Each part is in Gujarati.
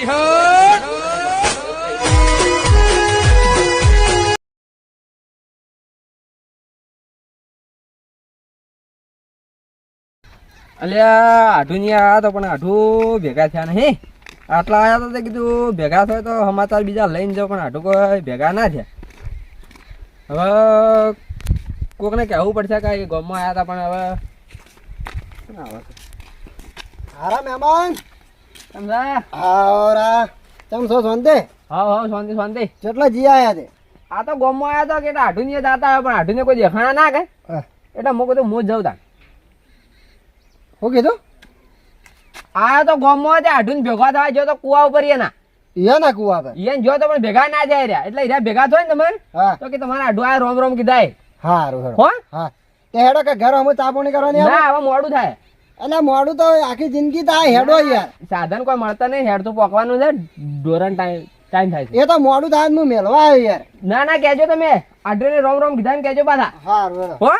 અલ્યા આઢુ ની આયા તો પણ આઢુ ભેગા થયા નહીં. આટલા આયા તો કીધું ભેગા થાય તો સમાચાર બીજા લઈને જાવ, પણ આઢુ કોઈ ભેગા ના થયા. હવે કોકને કહેવું પડશે કે ગામમાં આવ્યા હતા, પણ હવે હારા મહેમાન સમજા. હારા કેમ છો? શાંતિ? હા હા શાંતિ શાંતિ. કેટલા જી આયા તે? આ તો ગામમાં આવ્યા હતા કે આઢુ ની જતા આવ્યા, પણ આઢુ ને કોઈ દેખાણા ના કે એટલે હું કીધું હું જ જાઉં તા. શું કીધું? આ તો ગામમાં આઢુ ને ભેગા થવા જો તો કુવા ઉપર એના ના કુવા પર જો તો પણ ભેગા ના જાય રહ્યા, એટલે એરા ભેગા થાય ને તમે તો કે તમારે આઢુ આ રોમ રોમ કીધા. હારું હો હા તે હેડો કે ઘર અમે ચાપોણી કરવાની ના હવે મોડું થાય. એટલે મોડું તો આખી જિંદગી થાય હેડો યાર. સાધન કોઈ મળતા નહીં, હેડ તો પોકવાનું છે, ધોરણ ટાઈમ થાય છે. એ તો મોડું થાય હું મેળવા આવ્યો યાર. ના ના કેજો તમે આઢુ ને રોમ રોમ કીધા ને કેજો પાછા. હારું હો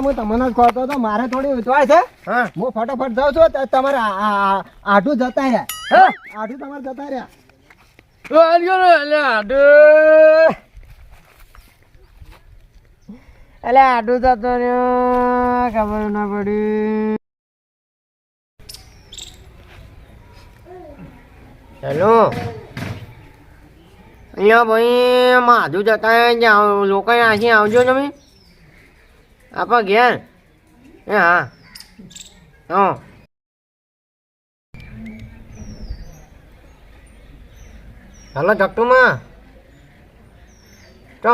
હું તમને જ ખોતો તો મારે થોડી ઉતવાય છે. હું ફટાફટ જાઉં છું. તમારે આઢુ જતા રહ્યા. આઢુ તમારે જતા રહ્યા. એટલે આઢુ જતો રહ્યો, ખબર ના પડી. હેલો અહીંયા ભાઈ માધુ જતા લોકો અહીં આવજો તમે આપણા ઘેર. એ હા હા હાલો ચકટુમાં તો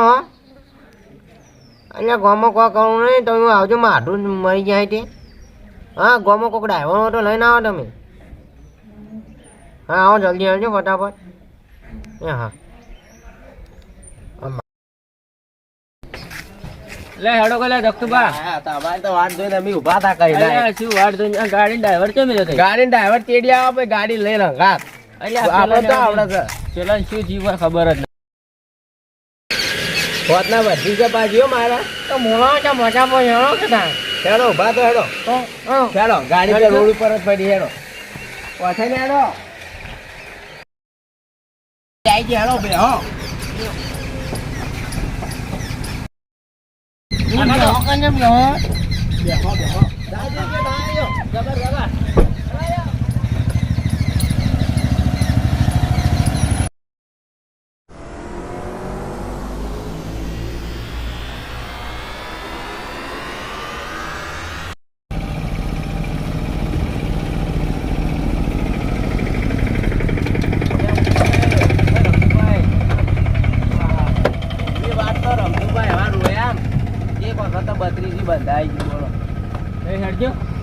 અહીંયા ગામમાં કોઈ કરવું નહીં, તમે આવજો. માધું મરી જાય તે. હા ગામમાં કોઈક ડ્રાઈવર તો લઈને આવો તમે. હા આવો જલ્દી આવજો ફટાફટ. એ હા લે હેડો કે લે જગતુબા. તમારે તો વાટ જોઈને અમે ઉભા થા કરી શું વાટ જોઈને ગાડી ડ્રાઈવર કેમ હતો? ગાડી ડ્રાઈવર તેડી આવે ગાડી લઈને ઘાત આપણે તો આવડે છે. ચલો શું જીવ ખબર જ નહીં. હોતના બધી છે પાછીઓ મારા તો મોળા છે મોટા પર હેડો કે ના હેડો ઉભા તો હેડો હેડો ગાડી રોડ ઉપર જ પડી હેડો પાછા ને હેડો જાય છે હેડો બે હો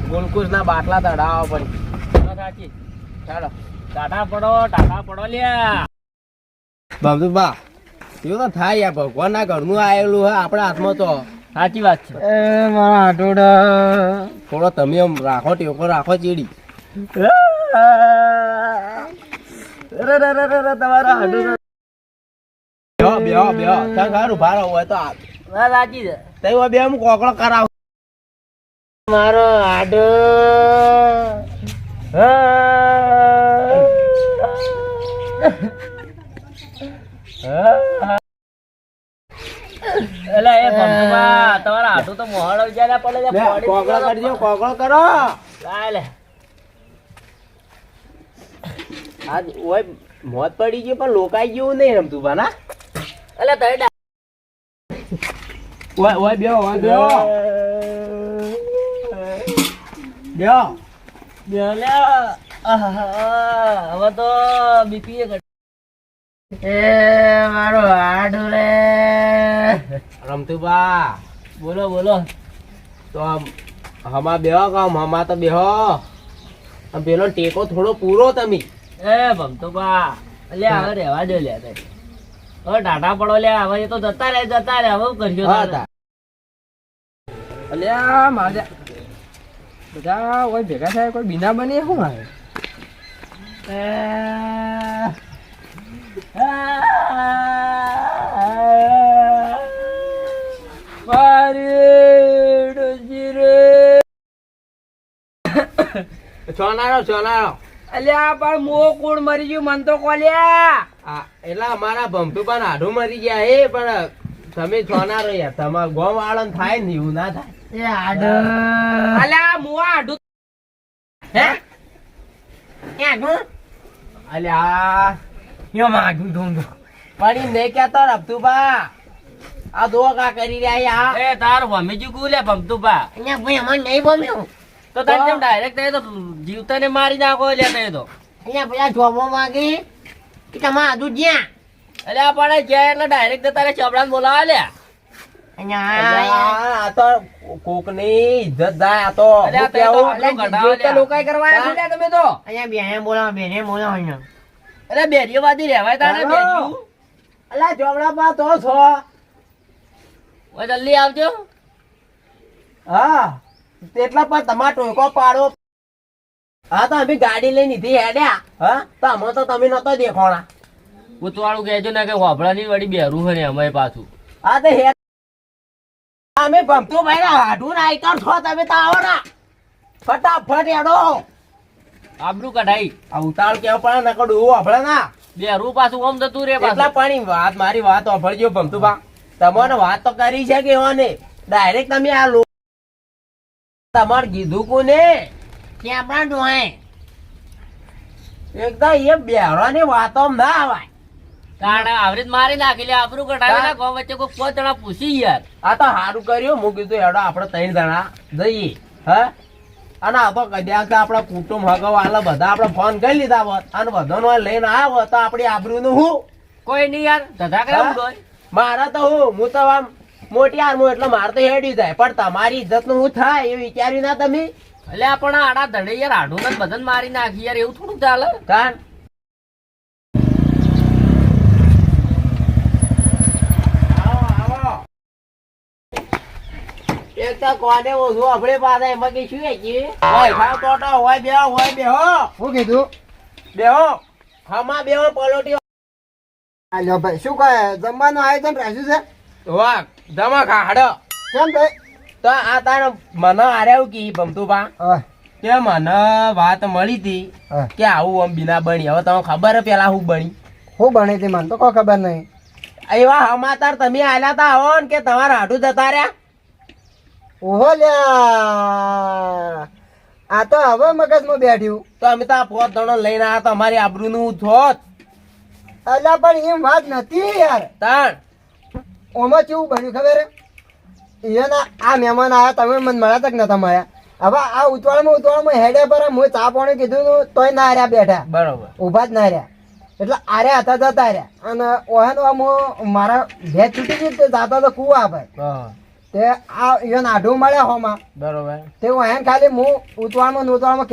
ગોલકુશ ના બાટલા તડાવવા પડી. સાચી ચાલો ટાટા પડો લ્યા. બાબુબા એવું તો થાય યાર, ભગવાન ના ઘરનું આવેલું હે આપણા હાથમાં તો. સાચી વાત છે. મારા આટોડા થોડો તમે એમ રાખો ટેકો રાખો ચીડી. તમારા હાડું બેહો ત્યાં સારું ભારો હોય તો સાચી છે. તઈ બે હું કોકડો કરાવ. મારો આડો એલા એ ભમવા તમારા હાડું તો મોહળ જાય પડે છે. કોકડો કરજો કોકડો કરો. લે આજ ઓય મોત પડી ગયો પણ લોકાઈ ગયું નહીં રમતું બાના. એટલે તઈ ઓય બેહો હવે તો બીપી એ મારો હાડું રે. રમતું બા બોલો તો હમા બેહો કામ હમા તો બેહો. પેલો ટેકો થોડો પૂરો તમે. એ ભમતો બા લે હવે રેવા દો લે. હવે ટાટા પડો લે. હવે એ તો જતા રે હવે કરજો. અલ્યા મારે બધા કોઈ ભેગા થાય કોઈ બીના બને શું આવે. મારી ડોસી રે સોનારો અલ્યા પણ મો કોણ મરી ગયું મન તો કોલ્યા એટલે અમારા ભમતુબા આઢું મરી ગયા એ પણ તમે સોનારો યાર તમારા ગોમ વાળા થાય ને એવું ના થાય અલ્યા મુઆ આઢું હે અલ્યા પડી નહીં કેતો રમતુબા આ દો કા કરી રહ્યા એ તાર વમેજી ગુલે ભમતુબા તો તને જેમ ડાયરેક્ટ તો જીવતાને મારી નાખો લે તે તો અલ્યા પણ જ્યાં એટલે ડાયરેક્ટ તારે ચબડાને બોલાવા લે આ તો કોક ની ઇજ્જત જાય આ તો અલ્યા તે તો આપણો ઘટાડો લે લોકાઈ કરવા આવ્યા છો લે તમે તો અલ્યા બેરીઓ વાદી રહેવાય તારે બેરીઓ અલ્યા ચોબડા પા તો છો ઓય જલ્દી આવજો હા તેટલા પર તમાર ટોયકો પાડો હા તો અમે ગાડી લઈને નીધી હેડ્યા હા તો અમે તો તમે નતો દેખોણા ઉતવાળું કહેજો ને કે હોભળાની વળી બેરું હે ને અમે પાછું હા તો હેડ અમે ભમતું ભાઈ ના હાડું ના આઈકર છો તમે તો આવો ના ફટાફટ હેડો આબરૂ કઢાઈ આ ઉતાળ કેવો પડે નકો ડૂવો હભળે ના બેરું પાછું ઓમ જતું રે એટલા પાછું પાણી વાત મારી વાત હોભળજો ભમતું બા તમને વાત તો કરી છે કે ઓને ડાયરેક્ટ તમે આ લો તમાર કીધું કોને એકદમ એ બેહરાની વાતો ના આવાય કારણ આવરીત મારી નાખી લે આબરૂ કઢાવી ના ગો વચ્ચે કોઈ 5 જણા પૂછી યાર આ તો સારું કર્યું હું કીધું હેડો આપણે 3 જણા જઈએ હા અને આ તો કદ્યા કે આપણા કુટુંબ હગવાલા બધા આપણે ફોન કરી લીધા હોત અને બધાનો લઈને આવ્યો તો આપણી આબરૂનું હું કોઈ નહીં યાર ધધા કરે હા? કોઈ મારા તો હું તો આમ મોટી આર્મો એટલે મારે તો હેડી જાય પણ તમારી ઇજ્જત નું હું થાય એ વિચાર્યું ના તમે એટલે આપણે આડા ધડે યાર આડું ને બધાને મારી નાખી યાર એવું થોડું ચાલે કાન આવો એક તો કોને ઓછું આપણે પાછા એમાં કઈ શું હોય ખાવ ટોટો હોય બેહો શું કીધું બેહો હમા બેહો પલોટી આલ્યો ભાઈ શું કહે જમવાનું આયોજન રાખ્યું છે વાહ જમા ખાડો કેમ ભાઈ તો આ તાર મને આર્યા કી ભમતું પા હા, કે મને વાત મળી હતી હા. કે આવું આમ બિના બની હવે તમે ખબર હે પેલા હું બની હું બની હતી મને તો કોઈ ખબર નહીં એવા સમાચાર તમે આલ્યા તા આવો ને કે તમારા હાડું જતા રહ્યા ઓહો લ્યા આ તો હવે મગજમાં બેઠ્યું તો અમે તો આ 5 જણો લઈને આવ્યા તો અમારી આબરૂનું થોત અલ્યા પણ એમ વાત નથી યાર તાણ ઓમાં કેવું બન્યું ખબર એના આ મહેમાન આવ્યા તમે મને મળ્યા તક નતા મળ્યા હવે આ ઉતવાળમાં હેડે પર હું ચા પાણી કીધું તોય ના રહ્યા બેઠા બરોબર ઊભા જ ના રહ્યા એટલે આર્યા હતા જતા રહ્યા અને ઓહેનો આમ મારા ભેજ છૂટી ગઈ તે જાતા તો કુવા ભાઈ હા, તે આ એને આઢું મળ્યા હોમાં બરોબર તે ઓહેન ખાલી હું ઉતવાળમાં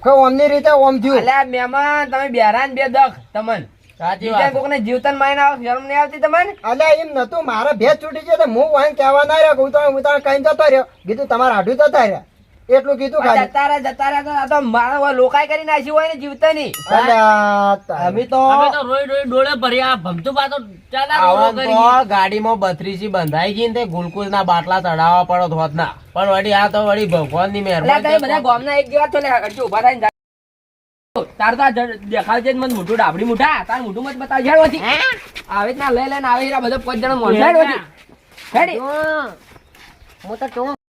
કે ઓમની રીતે ઓમ થયું અલ્યા મહેમાન તમે બેરા ને બે દખ તમન સાચી બીજા વાત કોકને જીવતન માઈને આવો શરમ નહીં આવતી તમને અલ્યા એમ નતું મારા ભેજ છૂટી ગયો તો હું ઓહેન કહેવા ના રહ્યો ઉતાવળ કઈ જતો રહ્યો કીધું તમારા આઢું જતા રહ્યા એટલું કીધું ખાલી જતા રહ્યા તો આ તો મારા લોકાઈ કરી નાખ્યું હોય ને જીવતાની અલ્યા અમે તો અમે તો રોઈ રોઈ ડોળે ભર્યા ભમતું પાછો ચાલા આવો રોડો તો કરી ગાડીમાં 32 બંધાઈ ગઈ ને તે ગુલકુલ ના બાટલા ચડાવવા પડો હોત ના પણ વળી આ તો વળી ભગવાન ની એટલે તમે બધા મહેરબાની ગામના એક જેવા છો ને હરજી ઉભા થઈને જાઓ. તાર તો આ દેખાવજે ને મને મોટું ડાબડી મુઠા તાર મોટું મત બતાવજે હેડ વધી આવે જ ના લઈ લઈને આવે બધા 5 જણા મોઢા હેડ વધી હેડી હું તો